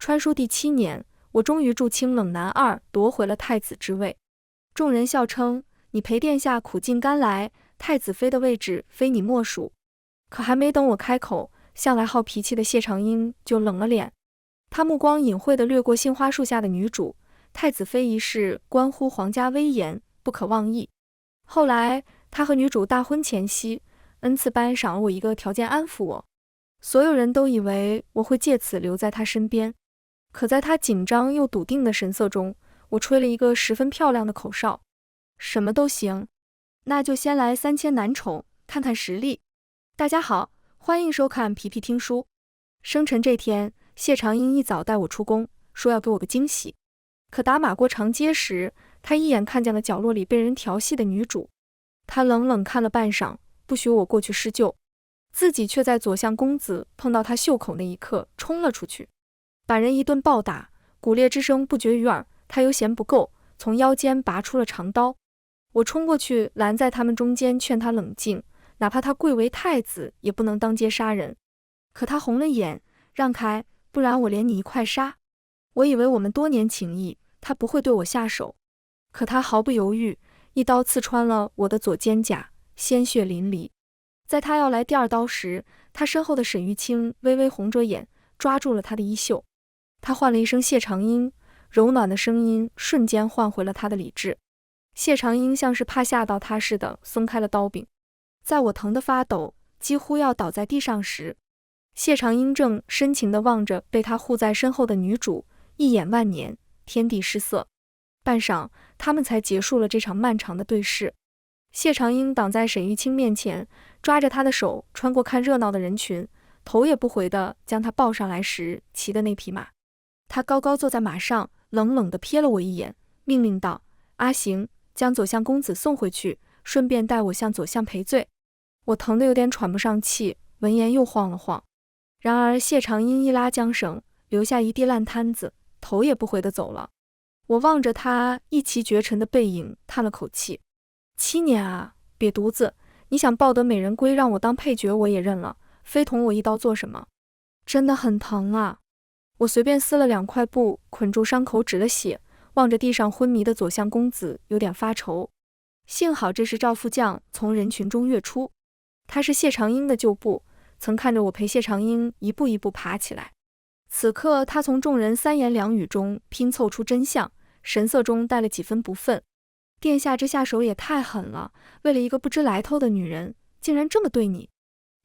川书第7年，我终于助清冷南二，夺回了太子之位。众人笑称，你陪殿下苦尽甘来，太子妃的位置非你莫属。可还没等我开口，向来好脾气的谢长英就冷了脸。他目光隐晦地掠过杏花树下的女主，太子妃一事关乎皇家威严，不可妄议。后来他和女主大婚前夕，恩赐颁赏了我一个条件安抚我。所有人都以为我会借此留在他身边，可在他紧张又笃定的神色中，我吹了一个十分漂亮的口哨。什么都行，那就先来3000男宠，看看实力。大家好，欢迎收看皮皮听书。生辰这天，谢长英一早带我出宫，说要给我个惊喜。可打马过长街时，他一眼看见了角落里被人调戏的女主，他冷冷看了半晌，不许我过去施救，自己却在左相公子碰到他袖口那一刻冲了出去，把人一顿暴打，骨裂之声不绝于耳。他又嫌不够，从腰间拔出了长刀。我冲过去拦在他们中间，劝他冷静，哪怕他贵为太子，也不能当街杀人。可他红了眼，让开，不然我连你一块杀。我以为我们多年情谊，他不会对我下手，可他毫不犹豫，一刀刺穿了我的左肩胛，鲜血淋漓。在他要来第二刀时，他身后的沈玉清微微红着眼，抓住了他的衣袖。他唤了一声谢长英，柔暖的声音瞬间唤回了他的理智。谢长英像是怕吓到他似的松开了刀柄，在我疼得发抖，几乎要倒在地上时，谢长英正深情地望着被他护在身后的女主，一眼万年，天地失色。半晌，他们才结束了这场漫长的对视。谢长英挡在沈玉清面前，抓着他的手穿过看热闹的人群，头也不回地将他抱上来时骑的那匹马。他高高坐在马上，冷冷地瞥了我一眼，命令道：阿行，将左相公子送回去，顺便带我向左相赔罪。我疼得有点喘不上气，闻言又晃了晃。然而谢长英一拉缰绳，留下一地烂摊子，头也不回地走了。我望着他一骑绝尘的背影，叹了口气。7年啊，瘪犊子，你想抱得美人归让我当配角我也认了，非捅我一刀做什么？真的很疼啊。我随便撕了2块布捆住伤口，止了血，望着地上昏迷的左相公子，有点发愁。幸好这时赵副将从人群中跃出，他是谢长英的旧部，曾看着我陪谢长英一步一步爬起来。此刻他从众人3言2语中拼凑出真相，神色中带了几分不忿。殿下这下手也太狠了，为了一个不知来头的女人，竟然这么对你。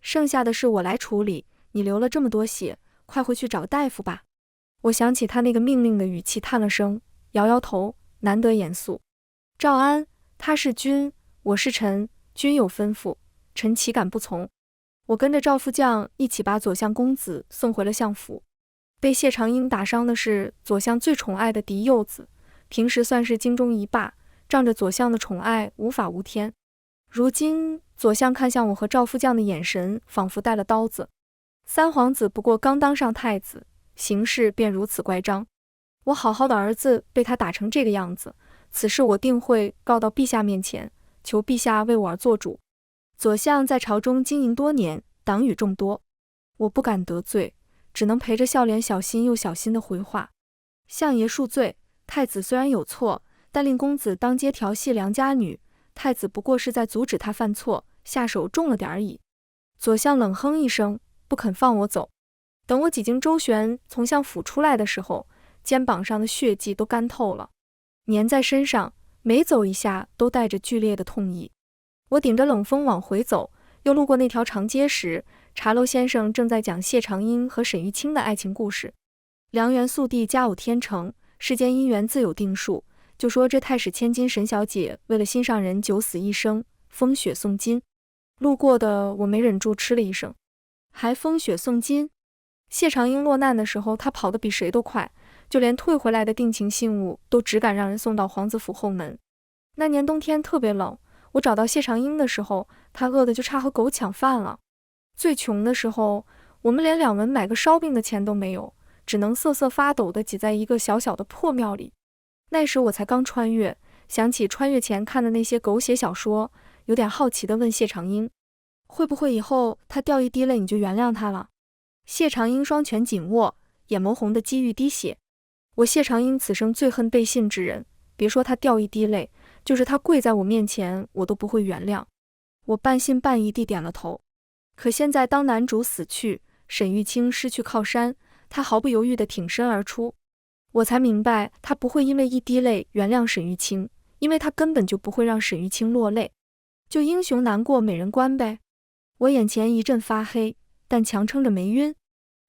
剩下的事我来处理，你流了这么多血，快回去找大夫吧。我想起他那个命令的语气，叹了声，摇摇头，难得严肃。赵安，他是君，我是臣，君有吩咐，臣岂敢不从。我跟着赵副将一起把左相公子送回了相府。被谢长英打伤的是左相最宠爱的嫡幼子，平时算是京中一霸，仗着左相的宠爱无法无天。如今左相看向我和赵副将的眼神仿佛带了刀子。三皇子不过刚当上太子，形势便如此乖张。我好好的儿子被他打成这个样子，此事我定会告到陛下面前，求陛下为我而做主。左相在朝中经营多年，党羽众多，我不敢得罪，只能陪着笑脸小心又小心的回话。相爷恕罪，太子虽然有错，但令公子当街调戏良家女，太子不过是在阻止他犯错，下手重了点而已。左相冷哼一声，不肯放我走。等我几经周旋从相府出来的时候，肩膀上的血迹都干透了，粘在身上，每走一下都带着剧烈的痛意。我顶着冷风往回走，又路过那条长街时，茶楼先生正在讲谢长英和沈玉清的爱情故事。良缘速递，佳偶天成，世间姻缘自有定数，就说这太史千金沈小姐为了心上人九死一生，风雪送金。路过的我没忍住吃了一声，还风雪送金？谢长英落难的时候，他跑得比谁都快，就连退回来的定情信物都只敢让人送到皇子府后门。那年冬天特别冷，我找到谢长英的时候，他饿得就差和狗抢饭了。最穷的时候，我们连2文买个烧饼的钱都没有，只能瑟瑟发抖地挤在一个小小的破庙里。那时我才刚穿越，想起穿越前看的那些狗血小说，有点好奇地问谢长英，会不会以后他掉一滴泪你就原谅他了？谢长英双拳紧握，眼眸红得几欲滴血。我谢长英此生最恨背信之人，别说他掉一滴泪，就是他跪在我面前，我都不会原谅。我半信半疑地点了头。可现在当男主死去，沈玉清失去靠山，他毫不犹豫地挺身而出。我才明白，他不会因为一滴泪原谅沈玉清，因为他根本就不会让沈玉清落泪。就英雄难过美人关呗。我眼前一阵发黑，但强撑着没晕。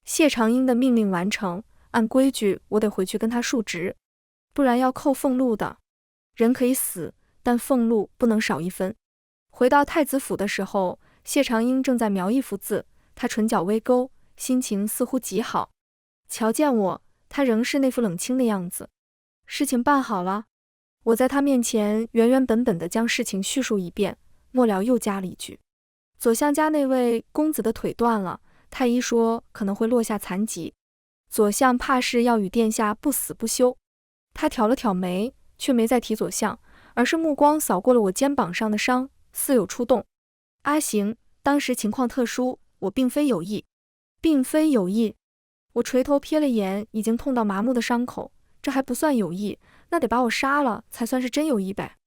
谢长英的命令完成，按规矩我得回去跟他述职，不然要扣俸禄的。人可以死，但俸禄不能少一分。回到太子府的时候，谢长英正在描一幅字，他唇角微勾，心情似乎极好。瞧见我，他仍是那副冷清的样子。事情办好了。我在他面前原原本本地将事情叙述一遍，末了又加了一句：左相家那位公子的腿断了，太医说可能会落下残疾，左相怕是要与殿下不死不休。他挑了挑眉，却没再提左相，而是目光扫过了我肩膀上的伤，似有触动。阿行，当时情况特殊，我并非有意。并非有意。我垂头瞥了眼已经痛到麻木的伤口，这还不算有意，那得把我杀了才算是真有意呗。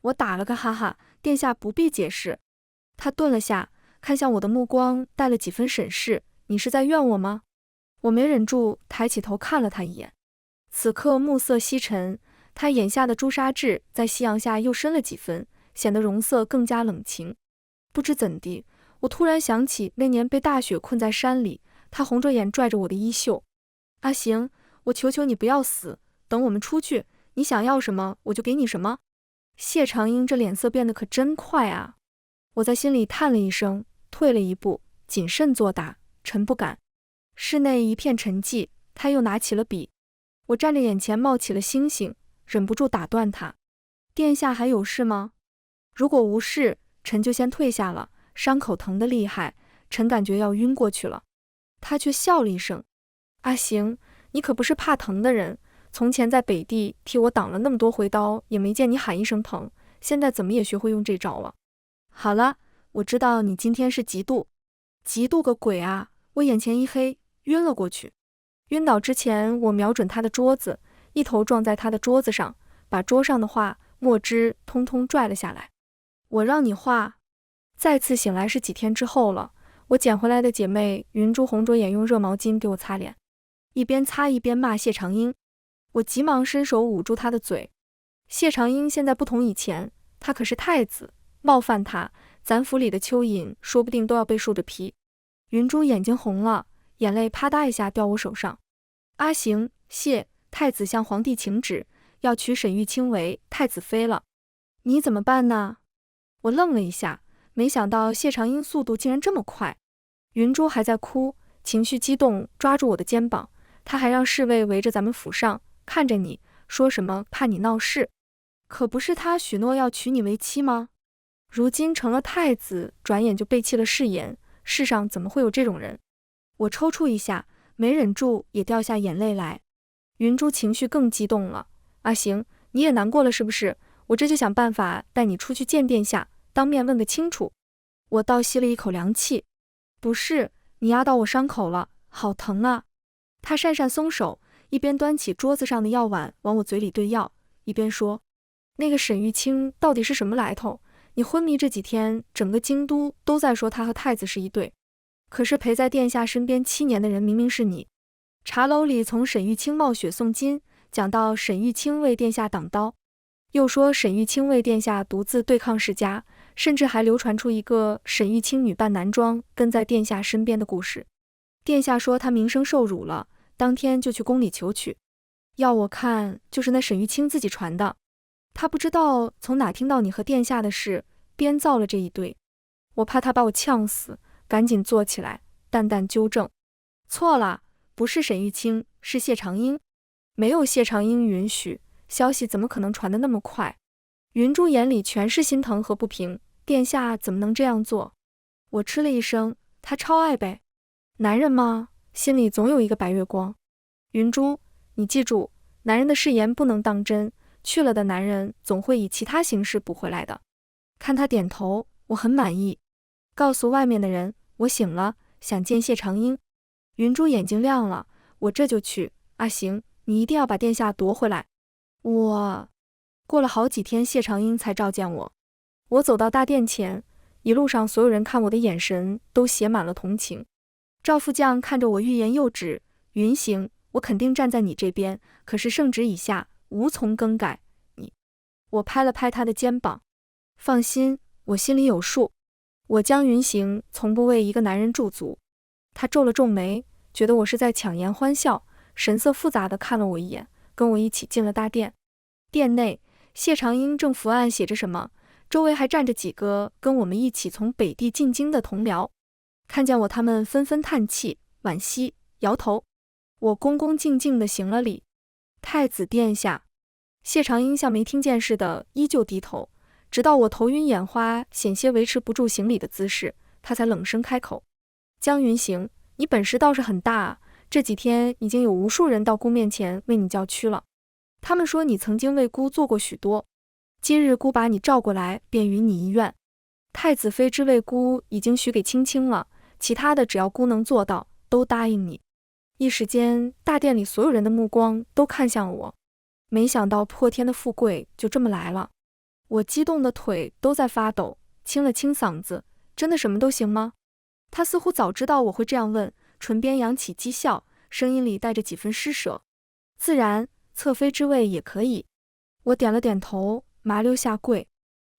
我打了个哈哈，殿下不必解释。他顿了下，看向我的目光带了几分审视，你是在怨我吗？我没忍住抬起头看了他一眼。此刻暮色西沉，他眼下的朱砂痣在夕阳下又深了几分，显得容色更加冷情。不知怎地，我突然想起那年被大雪困在山里，他红着眼拽着我的衣袖。阿行，我求求你不要死，等我们出去，你想要什么我就给你什么。谢长英这脸色变得可真快啊！我在心里叹了一声，退了一步，谨慎作答，臣不敢。室内一片沉寂，他又拿起了笔。我站着眼前冒起了星星，忍不住打断他：殿下还有事吗？如果无事，臣就先退下了，伤口疼得厉害，臣感觉要晕过去了。他却笑了一声：阿行，你可不是怕疼的人，从前在北地替我挡了那么多回刀，也没见你喊一声疼，现在怎么也学会用这招了？好了，我知道你今天是嫉妒。嫉妒个鬼啊！我眼前一黑，晕了过去。晕倒之前，我瞄准他的桌子，一头撞在他的桌子上，把桌上的画、墨汁通通拽了下来。我让你画。再次醒来是几天之后了，我捡回来的姐妹云珠红着眼用热毛巾给我擦脸，一边擦一边骂谢长英。我急忙伸手捂住她的嘴。谢长英现在不同以前，他可是太子，冒犯他，咱府里的蚯蚓说不定都要被竖着皮。云珠眼睛红了，眼泪啪嗒一下掉我手上。阿行，谢太子向皇帝请旨，要娶沈玉清为太子妃了，你怎么办呢？我愣了一下，没想到谢长英速度竟然这么快。云珠还在哭，情绪激动，抓住我的肩膀，他还让侍卫围着咱们府上，看着你，说什么怕你闹事。可不是他许诺要娶你为妻吗？如今成了太子，转眼就背弃了誓言，世上怎么会有这种人？我抽搐一下，没忍住也掉下眼泪来。云珠情绪更激动了。阿行，你也难过了是不是？我这就想办法带你出去见殿下，当面问个清楚。我倒吸了一口凉气。不是，你压到我伤口了，好疼啊！他讪讪松手，一边端起桌子上的药碗往我嘴里兑药，一边说：那个沈玉清到底是什么来头？你昏迷这几天，整个京都都在说他和太子是一对，可是陪在殿下身边7年的人明明是你。茶楼里从沈玉清冒雪送金讲到沈玉清为殿下挡刀，又说沈玉清为殿下独自对抗世家，甚至还流传出一个沈玉清女扮男装跟在殿下身边的故事。殿下说他名声受辱了，当天就去宫里求娶。要我看，就是那沈玉清自己传的。他不知道从哪听到你和殿下的事，编造了这一堆。我怕他把我呛死，赶紧坐起来，淡淡纠正：错了，不是沈玉清，是谢长英。没有谢长英允许，消息怎么可能传得那么快？云珠眼里全是心疼和不平，殿下怎么能这样做？我嗤了一声，他超爱呗。男人嘛，心里总有一个白月光。云珠，你记住，男人的誓言不能当真，去了的男人总会以其他形式补回来的。看他点头，我很满意。告诉外面的人，我醒了，想见谢长英。云珠眼睛亮了，我这就去。阿行，你一定要把殿下夺回来。过了好几天，谢长英才召见我。我走到大殿前，一路上所有人看我的眼神都写满了同情。赵副将看着我欲言又止，云行，我肯定站在你这边，可是圣旨已下，无从更改。我拍了拍他的肩膀，放心，我心里有数。我江云行从不为一个男人驻足。他皱了皱眉，觉得我是在强颜欢笑，神色复杂地看了我一眼，跟我一起进了大殿。殿内，谢长英正伏案写着什么，周围还站着几个跟我们一起从北地进京的同僚。看见我，他们纷纷叹气，惋惜，摇头。我恭恭敬敬地行了礼。太子殿下。谢长英像没听见似的，依旧低头，直到我头晕眼花，险些维持不住行礼的姿势，他才冷声开口：江云行，你本事倒是很大啊，这几天已经有无数人到姑面前为你叫屈了。他们说你曾经为姑做过许多，今日姑把你召过来，便与你一愿。太子妃之位姑已经许给青青了，其他的只要姑能做到，都答应你。一时间，大殿里所有人的目光都看向我。没想到破天的富贵就这么来了，我激动的腿都在发抖，清了清嗓子，真的什么都行吗？他似乎早知道我会这样问，唇边扬起讥笑，声音里带着几分施舍。自然，侧妃之位也可以。我点了点头，麻溜下跪。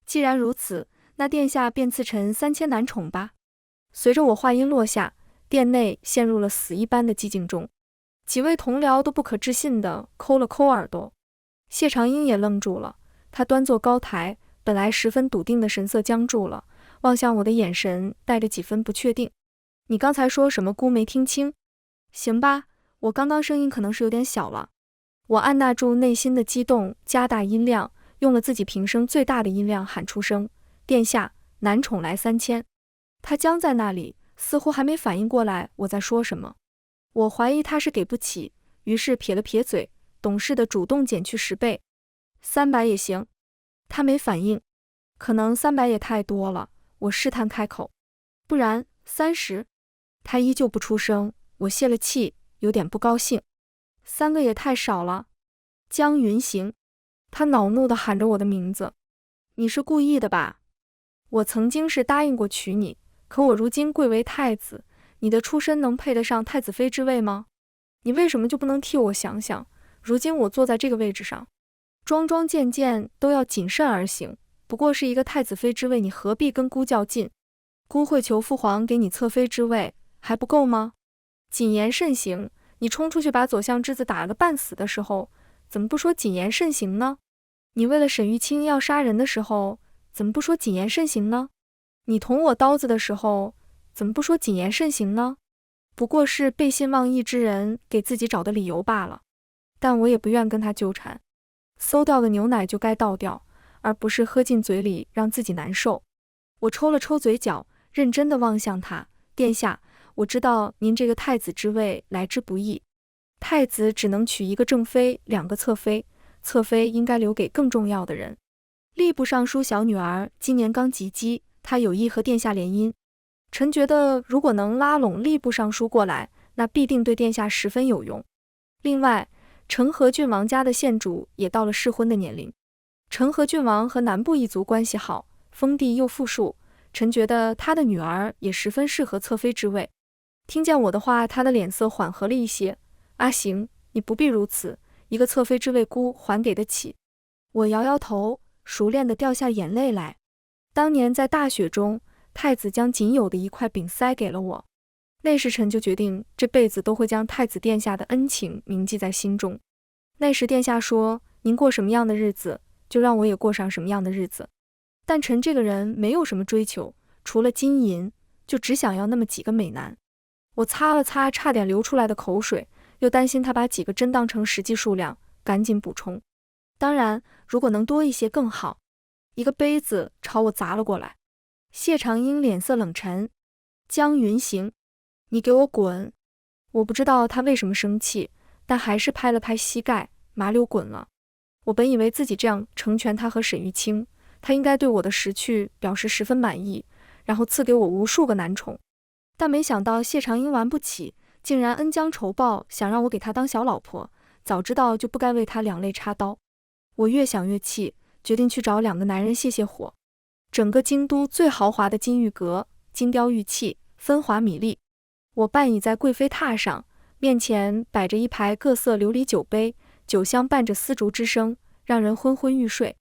既然如此，那殿下便赐臣3000男宠吧。随着我话音落下，殿内陷入了死一般的寂静中。几位同僚都不可置信地抠了抠耳朵。谢长英也愣住了，他端坐高台，本来十分笃定的神色僵住了，望向我的眼神带着几分不确定。你刚才说什么？姑没听清。行吧，我刚刚声音可能是有点小了。我按捺住内心的激动，加大音量，用了自己平生最大的音量喊出声：殿下，男宠来3000。他僵在那里，似乎还没反应过来我在说什么。我怀疑他是给不起，于是撇了撇嘴，懂事的主动减去10倍，300也行。他没反应，可能300也太多了，我试探开口，不然30。他依旧不出声，我泄了气，有点不高兴，3个也太少了。江云行，他恼怒地喊着我的名字，你是故意的吧？我曾经是答应过娶你，可我如今贵为太子，你的出身能配得上太子妃之位吗？你为什么就不能替我想想？如今我坐在这个位置上，桩桩件件都要谨慎而行，不过是一个太子妃之位，你何必跟姑较劲？姑会求父皇给你侧妃之位，还不够吗？谨言慎行，你冲出去把左相之子打了个半死的时候，怎么不说谨言慎行呢？你为了沈玉清要杀人的时候，怎么不说谨言慎行呢？你捅我刀子的时候，怎么不说谨言慎行呢？不过是背信忘义之人给自己找的理由罢了。但我也不愿跟他纠缠，馊掉的牛奶就该倒掉，而不是喝进嘴里让自己难受。我抽了抽嘴角，认真地望向他，殿下，我知道您这个太子之位来之不易，太子只能娶一个正妃，2个侧妃，侧妃应该留给更重要的人。吏部尚书小女儿今年刚及笄，她有意和殿下联姻，臣觉得如果能拉拢吏部尚书过来，那必定对殿下十分有用。另外，成和郡王家的县主也到了适婚的年龄，成和郡王和南部一族关系好，封地又富庶，臣觉得他的女儿也十分适合侧妃之位。听见我的话，他的脸色缓和了一些。阿行，你不必如此，一个侧妃之位姑还给得起。我摇摇头，熟练地掉下眼泪来。当年在大雪中，太子将仅有的一块饼塞给了我，那时臣就决定这辈子都会将太子殿下的恩情铭记在心中。那时殿下说，您过什么样的日子，就让我也过上什么样的日子。但臣这个人没有什么追求，除了金银，就只想要那么几个美男。我擦了擦差点流出来的口水，又担心他把几个真当成实际数量，赶紧补充。当然，如果能多一些更好。一个杯子朝我砸了过来。谢长英脸色冷沉，江云行，你给我滚！我不知道他为什么生气，但还是拍了拍膝盖，麻溜滚了。我本以为自己这样成全他和沈玉清，他应该对我的识趣表示十分满意，然后赐给我无数个男宠。但没想到谢长英玩不起，竟然恩将仇报，想让我给他当小老婆，早知道就不该为他两肋插刀。我越想越气，决定去找2个男人泄泄火。整个京都最豪华的金玉阁，金雕玉砌，分华mỹ丽。我半倚在贵妃榻上，面前摆着一排各色琉璃酒杯，酒香伴着丝竹之声，让人昏昏欲睡。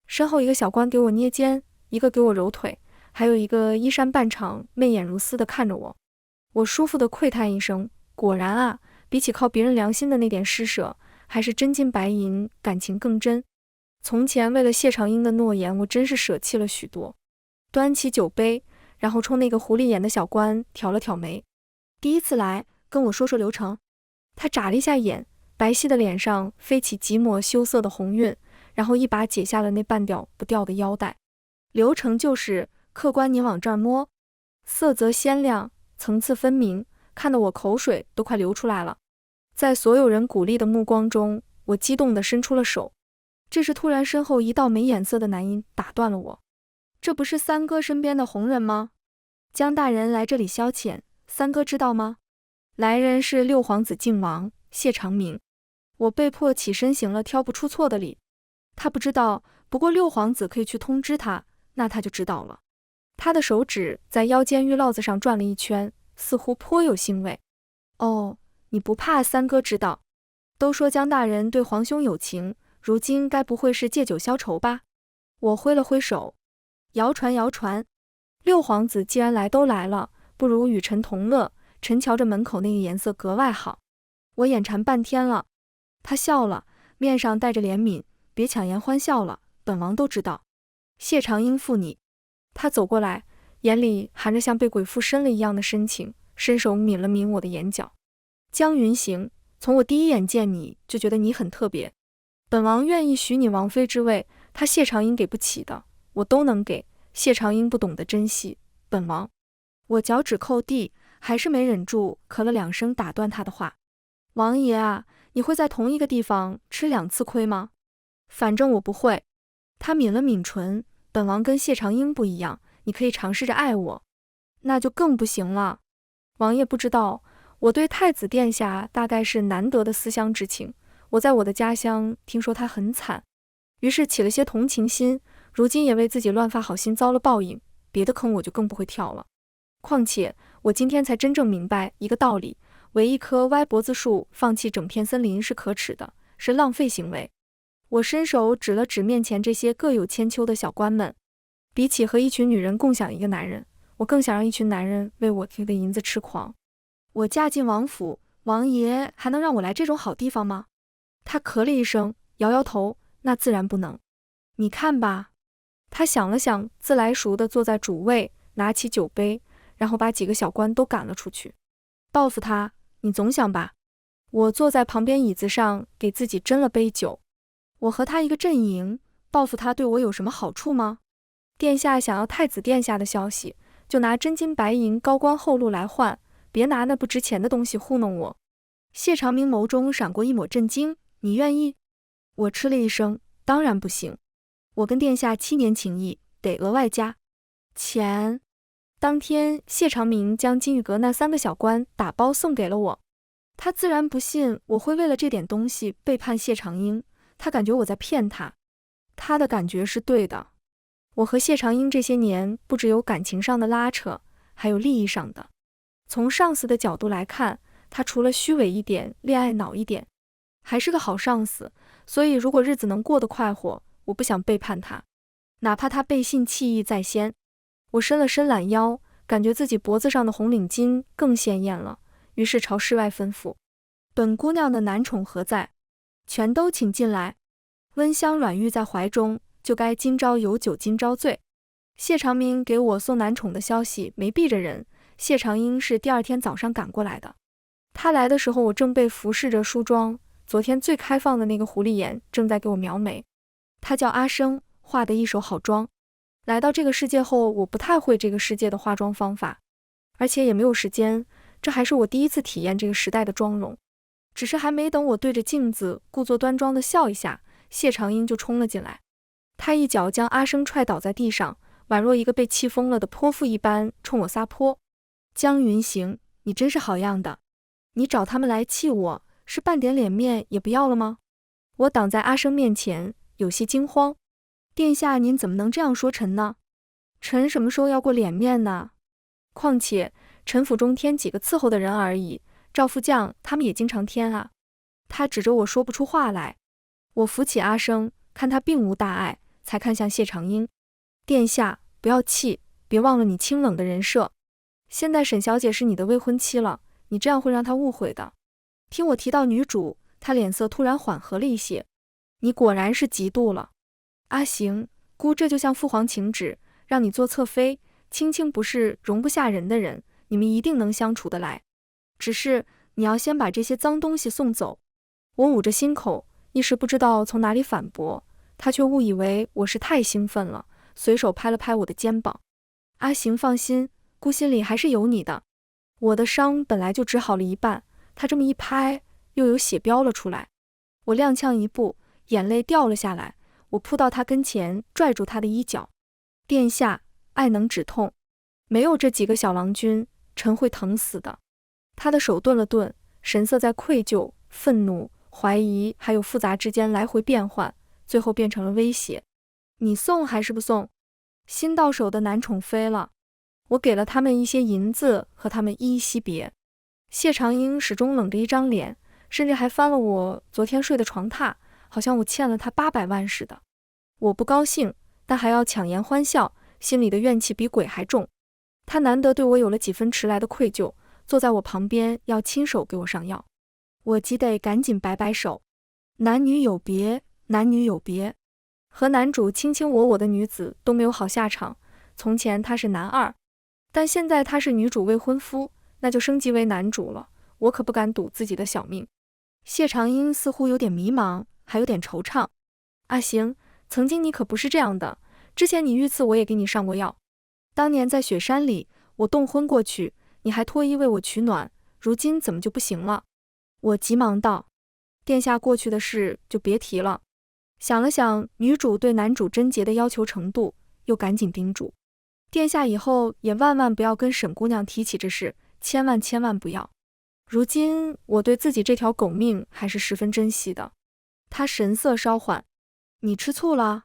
身后一个小官给我捏肩，一个给我揉腿，还有一个衣衫半敞，媚眼如丝地看着我。我舒服地喟叹一声，果然啊，比起靠别人良心的那点施舍，还是真金白银感情更真。从前为了谢长英的诺言，我真是舍弃了许多。端起酒杯，然后冲那个狐狸眼的小官挑了挑眉。第一次来，跟我说说流程。他眨了一下眼，白皙的脸上飞起几抹羞涩的红晕，然后一把解下了那半掉不掉的腰带。流程就是，客官您往这儿摸，色泽鲜亮，层次分明，看得我口水都快流出来了。在所有人鼓励的目光中，我激动地伸出了手。这时突然身后一道没眼色的男音打断了我。这不是三哥身边的红人吗？江大人来这里消遣，三哥知道吗？来人是六皇子靖王谢长明。我被迫起身行了挑不出错的礼。他不知道，不过六皇子可以去通知他，那他就知道了。他的手指在腰间玉烙子上转了一圈，似乎颇有兴味。哦，你不怕三哥知道？都说江大人对皇兄有情，如今该不会是借酒消愁吧？我挥了挥手，谣传谣传，六皇子既然来都来了，不如与臣同乐。臣瞧着门口那个颜色格外好。我眼馋半天了。他笑了，面上带着怜悯，别强颜欢笑了，本王都知道。谢长英负你。他走过来，眼里含着像被鬼附身了一样的深情，伸手抿了抿我的眼角。江云行，从我第一眼见你就觉得你很特别，本王愿意许你王妃之位，他谢长英给不起的，我都能给。谢长英不懂得珍惜，本王。我脚趾扣地，还是没忍住咳了2声打断他的话。王爷啊，你会在同一个地方吃2次亏吗？反正我不会。他抿了抿唇，本王跟谢长英不一样，你可以尝试着爱我。那就更不行了。王爷不知道，我对太子殿下大概是难得的思乡之情，我在我的家乡听说他很惨，于是起了些同情心，如今也为自己乱发好心遭了报应，别的坑我就更不会跳了。况且我今天才真正明白一个道理，为一棵歪脖子树放弃整片森林是可耻的，是浪费行为。我伸手指了指面前这些各有千秋的小官们，比起和一群女人共享一个男人，我更想让一群男人为我提的银子痴狂。我嫁进王府，王爷还能让我来这种好地方吗？他咳了一声，摇摇头，那自然不能。你看吧。他想了想，自来熟地坐在主位，拿起酒杯，然后把几个小官都赶了出去。报复他，你总想吧。我坐在旁边椅子上，给自己斟了杯酒。我和他一个阵营，报复他对我有什么好处吗？殿下想要太子殿下的消息，就拿真金白银高官厚禄来换，别拿那不值钱的东西糊弄我。谢长明眸中闪过一抹震惊，你愿意？我吃了一声，当然不行。我跟殿下7年情谊，得额外加钱。当天谢长明将金玉阁那3个小官打包送给了我，他自然不信我会为了这点东西背叛谢长英，他感觉我在骗他，他的感觉是对的。我和谢长英这些年不只有感情上的拉扯，还有利益上的。从上司的角度来看，他除了虚伪一点，恋爱脑一点，还是个好上司，所以如果日子能过得快活，我不想背叛他，哪怕他背信弃义在先。我伸了伸懒腰，感觉自己脖子上的红领巾更鲜艳了，于是朝室外吩咐：本姑娘的男宠何在？全都请进来。温香软玉在怀中，就该今朝有酒今朝醉。谢长明给我送男宠的消息没避着人，谢长英是第2天早上赶过来的。他来的时候，我正被服侍着梳妆，昨天最开放的那个狐狸眼正在给我描眉。他叫阿生，画的一手好妆。来到这个世界后，我不太会这个世界的化妆方法，而且也没有时间，这还是我第一次体验这个时代的妆容。只是还没等我对着镜子故作端庄地笑一下，谢长英就冲了进来。他一脚将阿生踹倒在地上，宛若一个被气疯了的泼妇一般冲我撒泼。江云行，你真是好样的。你找他们来气我，是半点脸面也不要了吗？我挡在阿生面前，有些惊慌。殿下，您怎么能这样说臣呢？臣什么时候要过脸面呢？况且臣府中添几个伺候的人而已，赵副将他们也经常添啊。他指着我说不出话来。我扶起阿生，看他并无大碍，才看向谢长英。殿下，不要气，别忘了你清冷的人设。现在沈小姐是你的未婚妻了，你这样会让她误会的。听我提到女主，她脸色突然缓和了一些。你果然是嫉妒了。阿行，姑这就向父皇请旨，让你做侧妃。青青不是容不下人的人，你们一定能相处得来。只是你要先把这些脏东西送走。我捂着心口，一时不知道从哪里反驳，他却误以为我是太兴奋了，随手拍了拍我的肩膀。阿行放心，姑心里还是有你的。我的伤本来就治好了一半，他这么一拍，又有血飙了出来。我踉跄一步，眼泪掉了下来，我扑到他跟前，拽住他的衣角。殿下，爱能止痛，没有这几个小郎君，臣会疼死的。他的手顿了顿，神色在愧疚、愤怒、怀疑还有复杂之间来回变换，最后变成了威胁。你送还是不送？新到手的男宠妃了。我给了他们一些银子，和他们依依惜别。谢长英始终冷着一张脸，甚至还翻了我昨天睡的床榻，好像我欠了他800万似的。我不高兴，但还要强颜欢笑，心里的怨气比鬼还重。他难得对我有了几分迟来的愧疚，坐在我旁边要亲手给我上药。我急得赶紧摆摆手。男女有别，男女有别。和男主卿卿我我的女子都没有好下场。从前他是男二，但现在他是女主未婚夫，那就升级为男主了。我可不敢赌自己的小命。谢长英似乎有点迷茫，还有点惆怅。阿行，曾经你可不是这样的，之前你遇刺我也给你上过药。当年在雪山里，我冻昏过去，你还脱衣为我取暖，如今怎么就不行了？我急忙道：殿下过去的事就别提了。想了想女主对男主贞洁的要求程度，又赶紧叮嘱：殿下以后也万万不要跟沈姑娘提起这事，千万千万不要。如今我对自己这条狗命还是十分珍惜的。他神色稍缓：你吃醋了？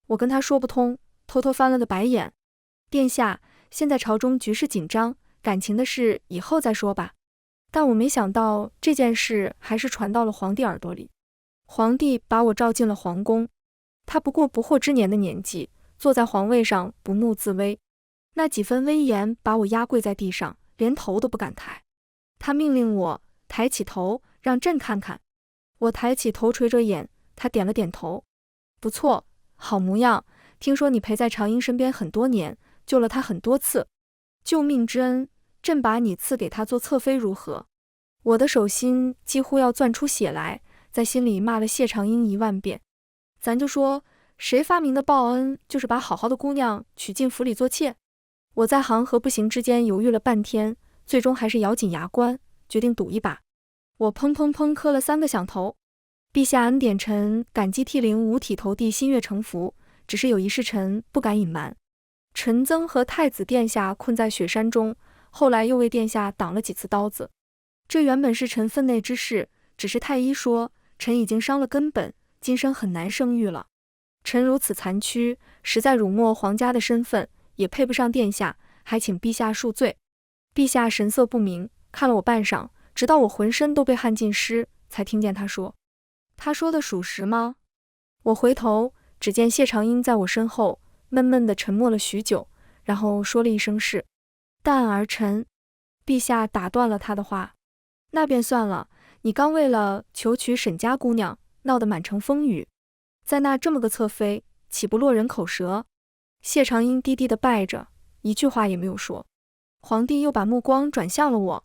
我跟他说不通，偷偷翻了个白眼。殿下，现在朝中局势紧张，感情的事以后再说吧。但我没想到这件事还是传到了皇帝耳朵里。皇帝把我召进了皇宫，他不过不惑之年的年纪，坐在皇位上不怒自威，那几分威严把我压跪在地上，连头都不敢抬。他命令我抬起头，让朕看看。我抬起头垂着眼，他点了点头。不错，好模样。听说你陪在长英身边很多年，救了他很多次，救命之恩，朕把你赐给他做侧妃如何？我的手心几乎要攥出血来，在心里骂了谢长英10000遍。咱就说，谁发明的报恩就是把好好的姑娘娶进府里做妾？我在行和不行之间犹豫了半天，最终还是咬紧牙关，决定赌一把。我砰砰砰磕了3个响头。陛下恩典，臣感激涕零，五体投地，心悦诚服。只是有一事臣不敢隐瞒，臣曾和太子殿下困在雪山中，后来又为殿下挡了几次刀子。这原本是臣分内之事，只是太医说臣已经伤了根本，今生很难生育了。臣如此残躯，实在辱没皇家的身份，也配不上殿下，还请陛下恕罪。陛下神色不明，看了我半晌，直到我浑身都被汗浸湿，才听见他说：他说的属实吗？我回头，只见谢长英在我身后闷闷地沉默了许久，然后说了一声是。但儿臣。陛下打断了他的话：那便算了，你刚为了求娶沈家姑娘闹得满城风雨，在那这么个侧妃，岂不落人口舌？谢长英低低地拜着，一句话也没有说。皇帝又把目光转向了我：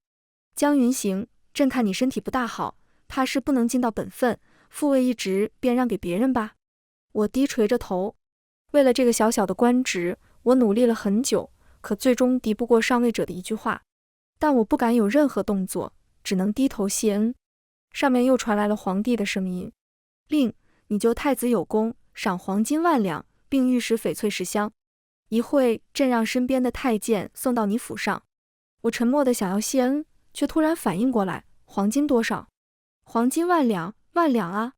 江云行，朕看你身体不大好，怕是不能尽到本分，父位一职便让给别人吧。我低垂着头，为了这个小小的官职，我努力了很久，可最终敌不过上位者的一句话。但我不敢有任何动作，只能低头谢恩。上面又传来了皇帝的声音：令你救太子有功，赏黄金10000两，并御史翡翠10箱。一会朕让身边的太监送到你府上。我沉默的想要谢恩，却突然反应过来，黄金多少？黄金万两，万两啊！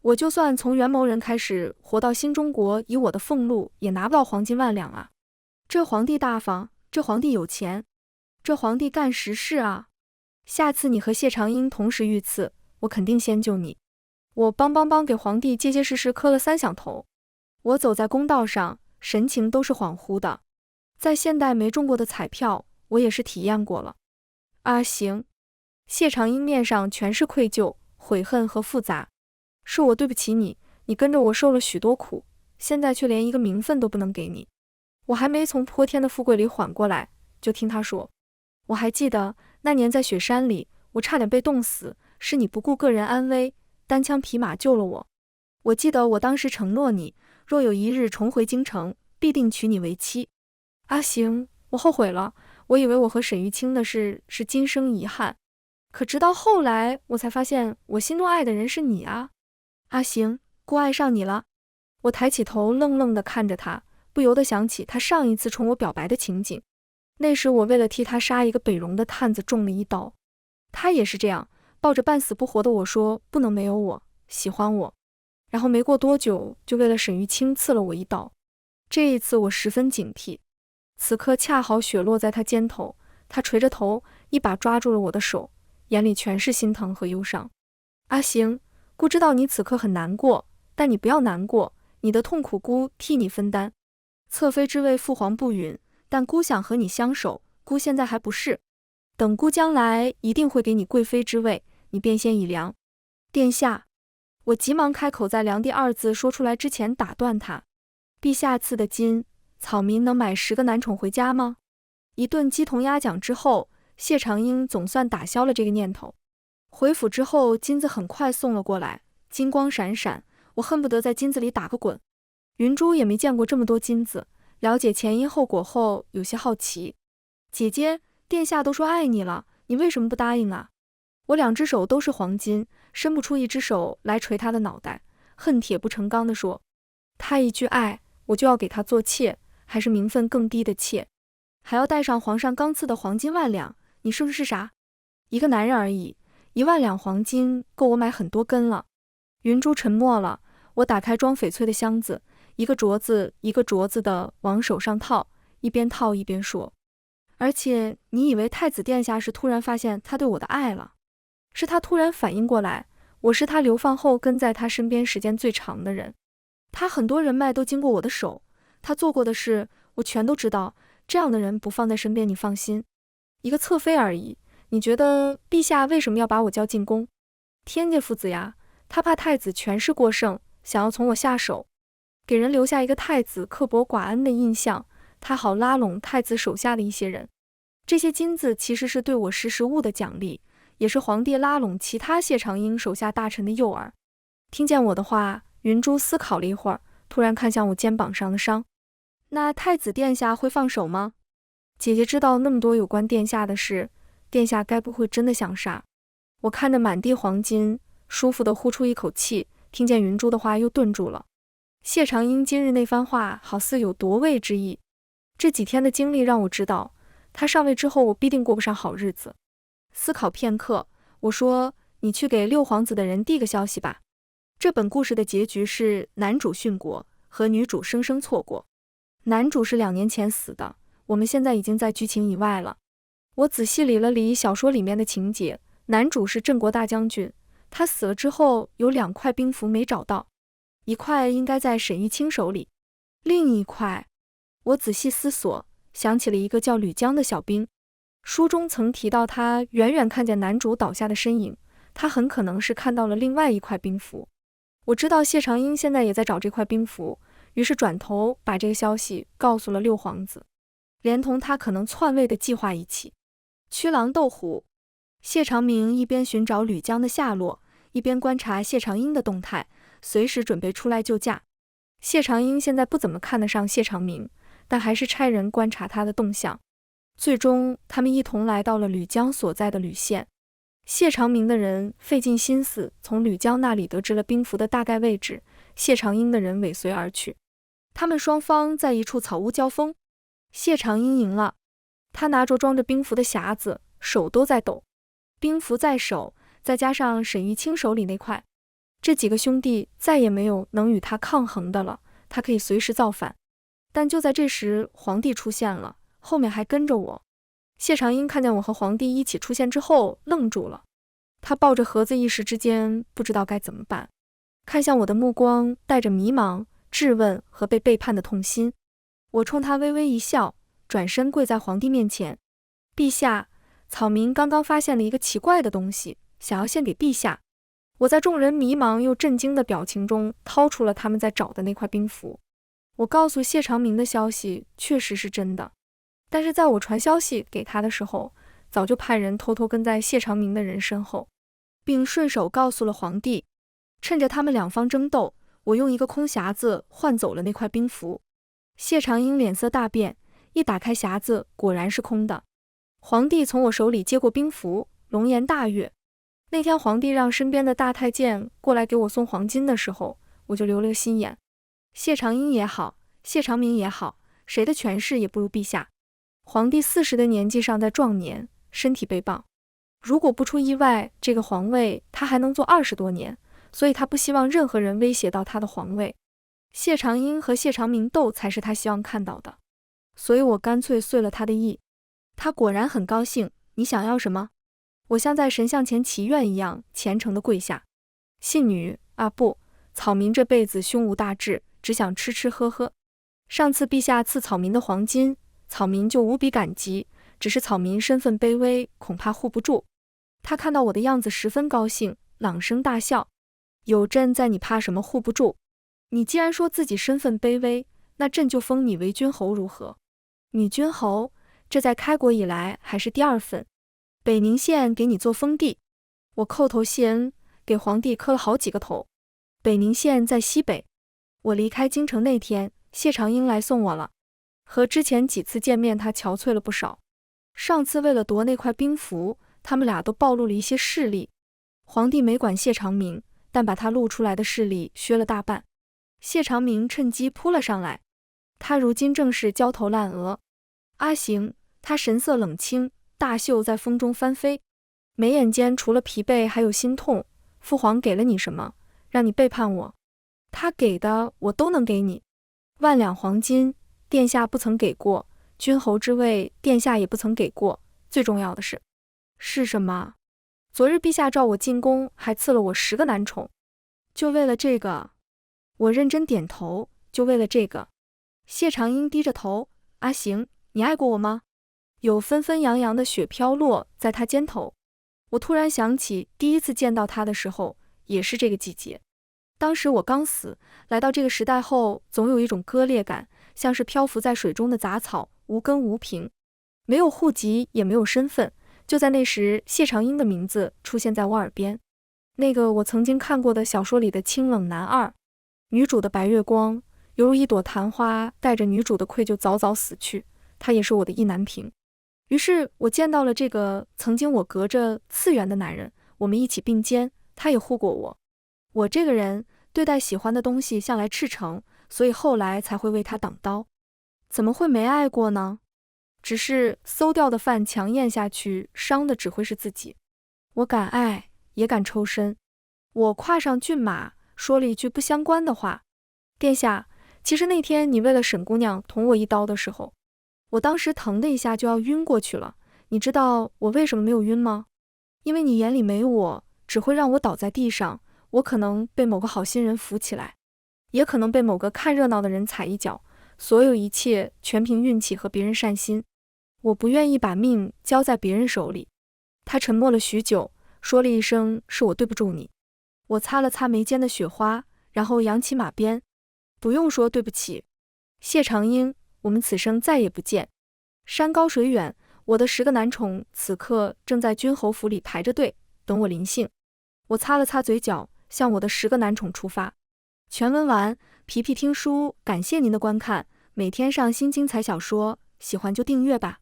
我就算从元谋人开始活到新中国，以我的俸禄也拿不到黄金万两啊！这皇帝大方，这皇帝有钱，这皇帝干实事啊！下次你和谢长英同时遇刺，我肯定先救你。我梆给皇帝结结实实磕了3响头。我走在公道上，神情都是恍惚的。在现代没中过的彩票，我也是体验过了。啊，行。谢长英面上全是愧疚、悔恨和复杂。是我对不起你，你跟着我受了许多苦，现在却连一个名分都不能给你。我还没从泼天的富贵里缓过来，就听他说，我还记得那年在雪山里，我差点被冻死，是你不顾个人安危，单枪匹马救了我。我记得我当时承诺你，若有一日重回京城，必定娶你为妻。啊，行，我后悔了，我以为我和沈玉清的事是今生遗憾，可直到后来我才发现，我心中爱的人是你啊。啊，行，姑爱上你了。我抬起头愣愣地看着他，不由得想起他上一次冲我表白的情景。那时我为了替他杀一个北戎的探子中了一刀，他也是这样，抱着半死不活的我说不能没有我，喜欢我。然后没过多久，就为了沈玉清刺了我一刀。这一次我十分警惕。此刻恰好雪落在他肩头，他垂着头，一把抓住了我的手，眼里全是心疼和忧伤。阿行，姑知道你此刻很难过，但你不要难过，你的痛苦姑替你分担。侧妃之位父皇不允，但姑想和你相守，姑现在还不是。等姑将来一定会给你贵妃之位，你便先以良。殿下，我急忙开口，在良娣2字说出来之前打断他。陛下赐的金，草民能买10个男宠回家吗？一顿鸡同鸭讲之后，谢长英总算打消了这个念头。回府之后，金子很快送了过来，金光闪闪，我恨不得在金子里打个滚。云珠也没见过这么多金子，了解前因后果后有些好奇。姐姐，殿下都说爱你了，你为什么不答应啊？我2只手都是黄金，伸不出一只手来捶他的脑袋，恨铁不成钢地说，他一句爱，我就要给他做妾，还是名分更低的妾，还要带上皇上刚赐的黄金万两，你说的是啥？一个男人而已，1万两黄金够我买很多根了。云珠沉默了，我打开装翡翠的箱子，一个镯子一个镯子的往手上套，一边套一边说，而且你以为太子殿下是突然发现他对我的爱了？是他突然反应过来，我是他流放后跟在他身边时间最长的人，他很多人脉都经过我的手，他做过的事我全都知道，这样的人不放在身边你放心。一个侧妃而已，你觉得陛下为什么要把我叫进宫？天界父子呀，他怕太子权势过剩，想要从我下手，给人留下一个太子刻薄寡恩的印象，他好拉拢太子手下的一些人。这些金子其实是对我识时务的奖励，也是皇帝拉拢其他谢长英手下大臣的诱饵。听见我的话，云珠思考了一会儿，突然看向我肩膀上的伤。那太子殿下会放手吗？姐姐知道那么多有关殿下的事，殿下该不会真的想杀？我看着满地黄金，舒服地呼出一口气，听见云珠的话又顿住了。谢长英今日那番话好似有夺位之意，这几天的经历让我知道，他上位之后我必定过不上好日子。思考片刻，我说，你去给6皇子的人递个消息吧。这本故事的结局是男主殉国，和女主生生错过。男主是2年前死的，我们现在已经在剧情以外了。我仔细理了理小说里面的情节，男主是镇国大将军，他死了之后有2块兵符没找到，一块应该在沈玉清手里，另一块，我仔细思索，想起了一个叫吕江的小兵。书中曾提到他远远看见男主倒下的身影，他很可能是看到了另外一块兵符。我知道谢长英现在也在找这块兵符，于是转头把这个消息告诉了6皇子，连同他可能篡位的计划一起。驱狼斗虎，谢长明一边寻找吕江的下落，一边观察谢长英的动态，随时准备出来救驾。谢长英现在不怎么看得上谢长明，但还是差人观察他的动向。最终他们一同来到了吕江所在的吕县。谢长明的人费尽心思从吕江那里得知了兵符的大概位置，谢长英的人尾随而去。他们双方在一处草屋交锋，谢长英赢了，他拿着装着兵符的匣子，手都在抖。兵符在手，再加上沈玉清手里那块，这几个兄弟再也没有能与他抗衡的了，他可以随时造反。但就在这时，皇帝出现了，后面还跟着我。谢长英看见我和皇帝一起出现之后，愣住了。他抱着盒子，一时之间不知道该怎么办，看向我的目光带着迷茫、质问和被背叛的痛心。我冲他微微一笑，转身跪在皇帝面前：“陛下，草民刚刚发现了一个奇怪的东西，想要献给陛下。”我在众人迷茫又震惊的表情中掏出了他们在找的那块兵符。我告诉谢长明的消息确实是真的，但是在我传消息给他的时候，早就派人偷偷跟在谢长明的人身后，并顺手告诉了皇帝。趁着他们两方争斗，我用一个空匣子换走了那块兵符。谢长英脸色大变，一打开匣子，果然是空的。皇帝从我手里接过兵符，龙颜大悦。那天皇帝让身边的大太监过来给我送黄金的时候，我就留了个心眼。谢长英也好，谢长明也好，谁的权势也不如陛下。皇帝40的年纪尚在壮年，身体倍棒，如果不出意外，这个皇位他还能做20多年，所以他不希望任何人威胁到他的皇位。谢长英和谢长明斗才是他希望看到的，所以我干脆遂了他的意。他果然很高兴。你想要什么？我像在神像前祈愿一样虔诚地跪下。信女啊，不，草民这辈子胸无大志，只想吃吃喝喝。上次陛下赐草民的黄金，草民就无比感激，只是草民身份卑微，恐怕护不住。他看到我的样子十分高兴，朗声大笑。有朕在，你怕什么护不住？你既然说自己身份卑微，那朕就封你为君侯如何？女君侯，这在开国以来还是第2份。北宁县给你做封地。我叩头谢恩，给皇帝磕了好几个头。北宁县在西北。我离开京城那天，谢长英来送我了。和之前几次见面，他憔悴了不少。上次为了夺那块兵符，他们俩都暴露了一些势力。皇帝没管谢长明，但把他露出来的势力削了大半。谢长明趁机扑了上来，他如今正是焦头烂额。阿行，他神色冷清，大袖在风中翻飞，眉眼间除了疲惫还有心痛。父皇给了你什么，让你背叛我？他给的我都能给你。万两黄金，殿下不曾给过；君侯之位，殿下也不曾给过。最重要的是什么？昨日陛下召我进宫，还赐了我10个男宠，就为了这个。我认真点头，就为了这个。谢长英低着头，阿行，你爱过我吗？有纷纷扬扬的雪飘落在他肩头。我突然想起第一次见到他的时候，也是这个季节。当时我刚死，来到这个时代后，总有一种割裂感，像是漂浮在水中的杂草，无根无凭，没有户籍，也没有身份。就在那时，谢长英的名字出现在我耳边。那个我曾经看过的小说里的清冷男二，女主的白月光，犹如一朵昙花，带着女主的愧疚早早死去。他也是我的意难平。于是我见到了这个曾经我隔着次元的男人，我们一起并肩，他也护过我。我这个人对待喜欢的东西向来赤诚，所以后来才会为他挡刀。怎么会没爱过呢？只是馊掉的饭强咽下去，伤的只会是自己。我敢爱，也敢抽身。我跨上骏马，说了一句不相关的话：殿下，其实那天你为了沈姑娘捅我一刀的时候，我当时疼的一下就要晕过去了。你知道我为什么没有晕吗？因为你眼里没我，只会让我倒在地上。我可能被某个好心人扶起来，也可能被某个看热闹的人踩一脚，所有一切全凭运气和别人善心。我不愿意把命交在别人手里。他沉默了许久，说了一声：是我对不住你。我擦了擦眉间的雪花，然后扬起马鞭：不用说对不起，谢长英，我们此生再也不见。山高水远，我的10个男宠此刻正在君侯府里排着队，等我临幸。我擦了擦嘴角，向我的10个男宠出发。全文完，皮皮听书，感谢您的观看，每天上新精彩小说，喜欢就订阅吧。